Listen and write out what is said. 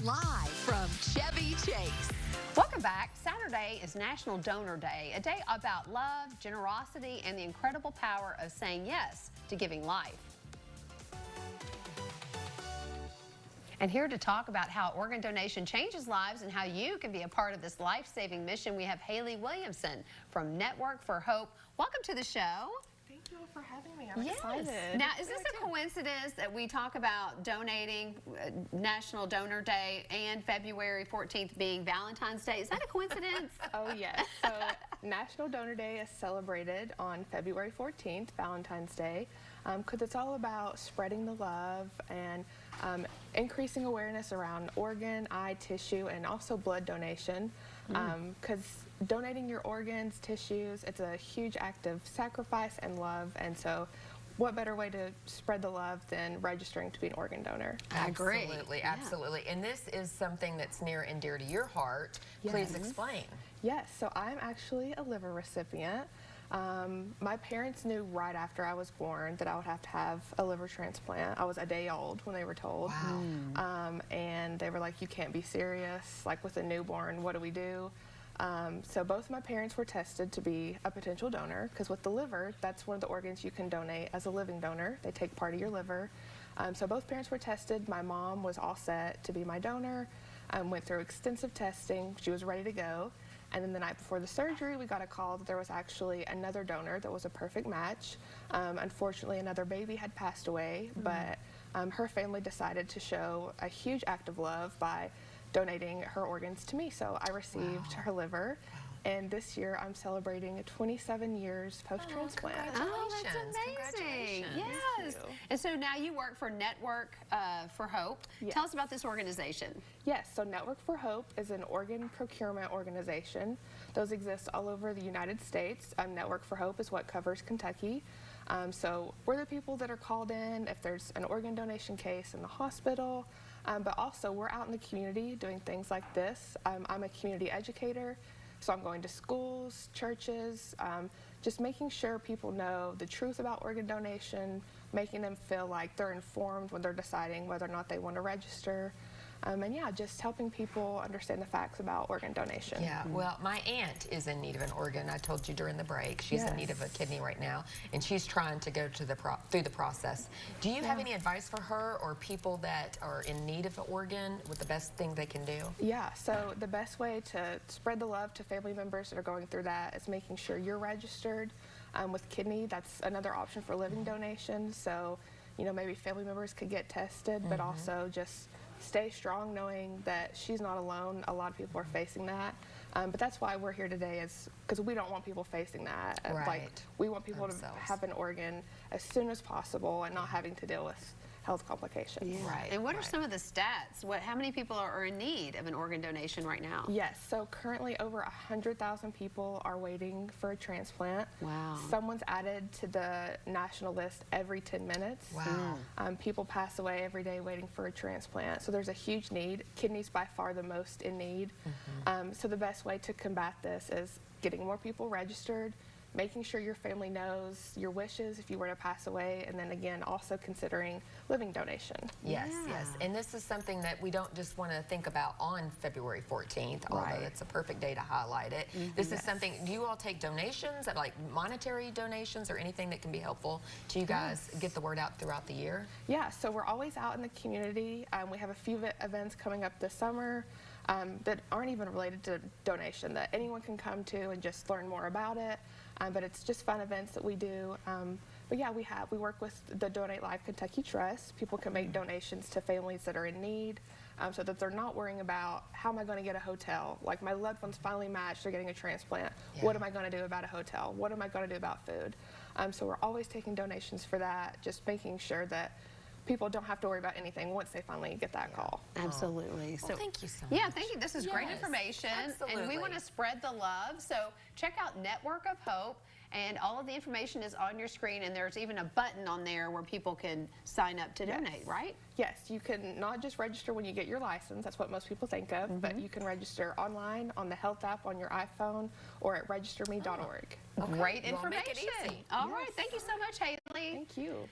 Live from Chevy Chase. Welcome back. Saturday is National Donor Day, a day about love, generosity, and the incredible power of saying yes to giving life. And here to talk about how organ donation changes lives and how you can be a part of this life-saving mission, we have Haley Williamson from Network for Hope. Welcome to the show. Thank you for having me. I'm excited. Now, is this a coincidence that we talk about donating National Donor Day and February 14th being Valentine's Day? Is that a coincidence? Oh, yes. So National Donor Day is celebrated on February 14th, Valentine's Day, because it's all about spreading the love and increasing awareness around organ, eye, tissue, and also blood donation. Because donating your organs, tissues, it's a huge act of sacrifice and love, and so what better way to spread the love than registering to be an organ donor? I agree. Absolutely, absolutely. And this is something that's near and dear to your heart. Yes. Please explain. Yes, so I'm actually a liver recipient. My parents knew right after I was born that I would have to have a liver transplant. I was a day old when they were told. Wow. And they were like, you can't be serious, like with a newborn, what do we do? So both my parents were tested to be a potential donor, because with the liver, that's one of the organs you can donate as a living donor. They take part of your liver. So both parents were tested. My mom was all set to be my donor, went through extensive testing. She was ready to go. And then the night before the surgery, we got a call that there was actually another donor that was a perfect match. Unfortunately, another baby had passed away, but her family decided to show a huge act of love by donating her organs to me. So I received her liver. And this year, I'm celebrating 27 years post-transplant. Oh, that's amazing. Yes. And so now you work for Network for Hope. Yes. Tell us about this organization. Yes, so Network for Hope is an organ procurement organization. Those exist all over the United States. Network for Hope is what covers Kentucky. So we're the people that are called in if there's an organ donation case in the hospital, but also we're out in the community doing things like this. I'm a community educator. So I'm going to schools, churches, just making sure people know the truth about organ donation, making them feel like they're informed when they're deciding whether or not they want to register. And yeah, just helping people understand the facts about organ donation. Yeah, well, my aunt is in need of an organ. I told you during the break. She's in need of a kidney right now, and she's trying to go to through the process. Do you have any advice for her or people that are in need of an organ, what the best thing they can do? Yeah, so the best way to spread the love to family members that are going through that is making sure you're registered. With kidney, that's another option for living donation. So, you know, maybe family members could get tested, but also just stay strong knowing that she's not alone. A lot of people are facing that. But that's why we're here today, is because we don't want people facing that. Right. Like, we want people to have an organ as soon as possible and not having to deal with health complications. Yeah. Right. And what are some of the stats? How many people are in need of an organ donation right now? Yes, so currently over 100,000 people are waiting for a transplant. Wow. Someone's added to the national list every 10 minutes. Wow. People pass away every day waiting for a transplant. So there's a huge need. Kidneys by far the most in need. So the best way to combat this is getting more people registered, making sure your family knows your wishes if you were to pass away, and then again also considering living donation. Yes, yes. And this is something that we don't just want to think about on February 14th, although it's a perfect day to highlight it. This is something, do you all take donations, like monetary donations or anything that can be helpful to you guys get the word out throughout the year? Yeah, so we're always out in the community. We have a few events coming up this summer that aren't even related to donation, that anyone can come to and just learn more about it. But it's just fun events that we do. But yeah, we work with the Donate Life Kentucky Trust. People can make donations to families that are in need, so that they're not worrying about, how am I going to get a hotel? Like, my loved one's finally matched, they're getting a transplant. What am I going to do about a hotel? What am I going to do about food? So we're always taking donations for that, just making sure that people don't have to worry about anything once they finally get that call. Absolutely. Well, thank you so much. Yeah, thank you. This is great information. Absolutely. And we want to spread the love. So check out Network of Hope, and all of the information is on your screen, and there's even a button on there where people can sign up to donate, right? Yes, you can not just register when you get your license, that's what most people think of, but you can register online on the health app on your iPhone or at registerme.org. Great Well, make it information. easy. All right. Thank you so much, Haley. Thank you.